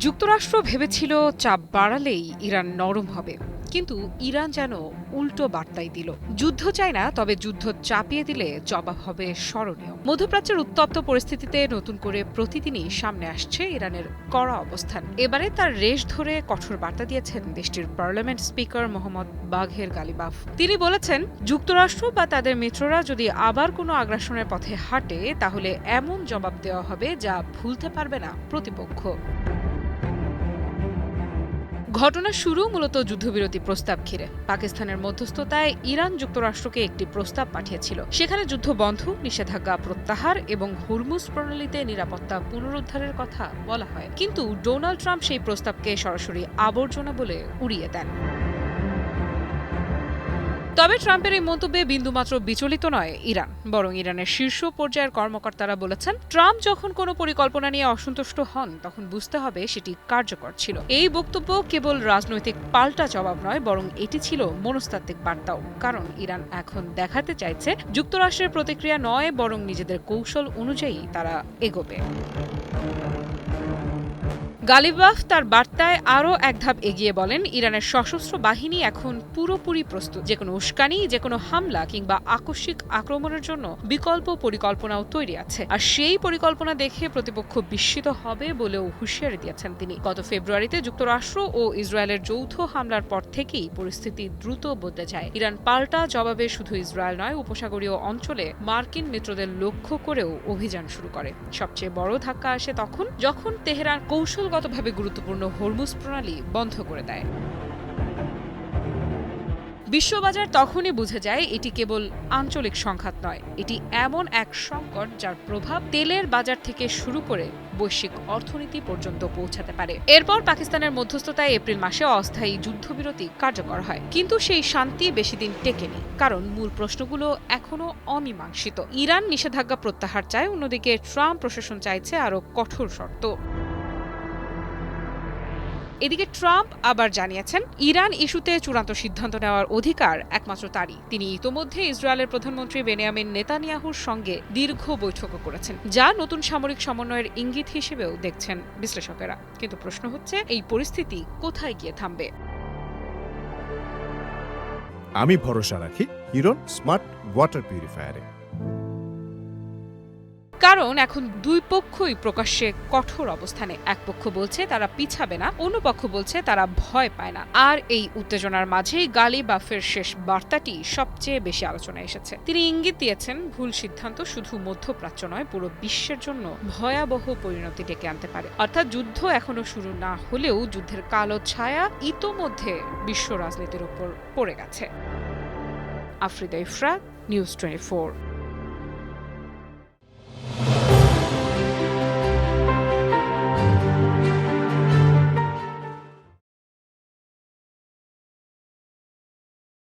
যুক্তরাষ্ট্র ভেবেছিল চাপ বাড়ালেই ইরান নরম হবে, কিন্তু ইরান যেন উল্টো বার্তাই দিল। যুদ্ধ চায় না, তবে যুদ্ধ চাপিয়ে দিলে জবাব হবে স্মরণীয়। মধ্যপ্রাচ্যের উত্তপ্ত পরিস্থিতিতে নতুন করে প্রতিদিনই সামনে আসছে ইরানের কড়া অবস্থান। এবারে তার রেশ ধরে কঠোর বার্তা দিয়েছেন দেশটির পার্লামেন্ট স্পিকার মোহাম্মদ বাঘের গালিবাফ। তিনি বলেছেন, যুক্তরাষ্ট্র বা তাদের মিত্ররা যদি আবার কোনো আগ্রাসনের পথে হাঁটে, তাহলে এমন জবাব দেওয়া হবে যা ভুলতে পারবে না প্রতিপক্ষ। ঘটনার শুরু মূলত যুদ্ধবিরতি প্রস্তাব ঘিরে। পাকিস্তানের মধ্যস্থতায় ইরান যুক্তরাষ্ট্রকে একটি প্রস্তাব পাঠিয়েছিল। সেখানে যুদ্ধ বন্ধ, নিষেধাজ্ঞা প্রত্যাহার এবং হরমুজ প্রণালীতে নিরাপত্তা পুনরুদ্ধারের কথা বলা হয়। কিন্তু ডোনাল্ড ট্রাম্প সেই প্রস্তাবকে সরাসরি আবর্জনা বলে উড়িয়ে দেন। তবে ট্রাম্পের এই মন্তব্যে বিন্দুমাত্র বিচলিত নয় ইরান, বরং ইরানের শীর্ষ পর্যায়ের কর্মকর্তারা বলেছেন, ট্রাম্প যখন কোনো পরিকল্পনা নিয়ে অসন্তুষ্ট হন, তখন বুঝতে হবে সেটি কার্যকর ছিল। এই বক্তব্য কেবল রাজনৈতিক পাল্টা জবাব নয়, বরং এটি ছিল মনস্তাত্ত্বিক বার্তাও। কারণ ইরান এখন দেখাতে চাইছে যুক্তরাষ্ট্রের প্রতিক্রিয়া নয়, বরং নিজেদের কৌশল অনুযায়ী তারা এগোবে। গালিবাফ তার বার্তায় আরও এক ধাপ এগিয়ে বলেন, ইরানের সশস্ত্র বাহিনী এখন পুরোপুরি প্রস্তুত। যেকোনো উস্কানি, যেকোনো হামলা কিংবা আকস্মিক আক্রমণের জন্য বিকল্প পরিকল্পনাও তৈরি আছে। আর সেই পরিকল্পনা দেখে প্রতিপক্ষ বিস্মিত হবে বলেও হুঁশিয়ারি দিয়েছেন তিনি। গত ফেব্রুয়ারিতে যুক্তরাষ্ট্র ও ইসরায়েলের যৌথ হামলার পর থেকেই পরিস্থিতি দ্রুত বদলে যায়। ইরান পাল্টা জবাবে শুধু ইসরায়েল নয়, উপসাগরীয় অঞ্চলে মার্কিন মিত্রদের লক্ষ্য করেও অভিযান শুরু করে। সবচেয়ে বড় ধাক্কা আসে তখন, যখন তেহরান কৌশলগতভাবে গুরুত্বপূর্ণ হরমুজ প্রণালী বন্ধ করে দেয়। বিশ্ববাজার তখনই বুঝে যায় এটি কেবল আঞ্চলিক সংঘাত নয়, এটি এমন এক সংকট যার প্রভাব তেলের বাজার থেকে শুরু করে বৈশ্বিক অর্থনীতি পর্যন্ত পৌঁছাতে পারে। এরপর পাকিস্তানের মধ্যস্থতায় এপ্রিল মাসে অস্থায়ী যুদ্ধবিরতি কার্যকর হয়, কিন্তু সেই শান্তি বেশি দিন টেকেনি, কারণ মূল প্রশ্নগুলো এখনো অমীমাংসিত। ইরান নিষেধাজ্ঞা প্রত্যাহার চায়, অন্যদিকে ট্রাম্প প্রশাসন চাইছে আরও কঠোর শর্ত। এদিকে ট্রাম্প আবার জানিয়েছেন, ইরান ইস্যুতে চূড়ান্ত সিদ্ধান্ত নেওয়ার অধিকার একমাত্র তারই। তিনি ইতোমধ্যে ইসরায়েলের প্রধানমন্ত্রী বেনিয়ামিন নেতানিয়াহুর সঙ্গে দীর্ঘ বৈঠকও করেছেন, যা নতুন সামরিক সমন্বয়ের ইঙ্গিত হিসেবেও দেখছেন বিশ্লেষকেরা। কিন্তু প্রশ্ন হচ্ছে, এই পরিস্থিতি কোথায় গিয়ে থামবে? আমি ভরসা রাখি হিরন স্মার্ট ওয়াটার পিউরিফায়ারে। কারণ এখন দুই পক্ষই প্রকাশ্যে কঠোর অবস্থানে। এক পক্ষ বলছে তারা পিছাবে না, অন্য পক্ষ বলছে তারা ভয় পায় না। আর এই উত্তেজনার মাঝেই গালিবাফের শেষ বার্তাটি সবচেয়ে বেশি আলোচনায় এসেছে। তিনি ইঙ্গিত দিয়েছেন, ভুল সিদ্ধান্ত শুধু মধ্যপ্রাচ্য নয়, পুরো বিশ্বের জন্য ভয়াবহ পরিণতি ডেকে আনতে পারে। অর্থাৎ যুদ্ধ এখনো শুরু না হলেও যুদ্ধের কালো ছায়া ইতোমধ্যে বিশ্ব রাজনীতির উপর পড়ে গেছে। আফ্রিদা ইফরা, নিউজ 24।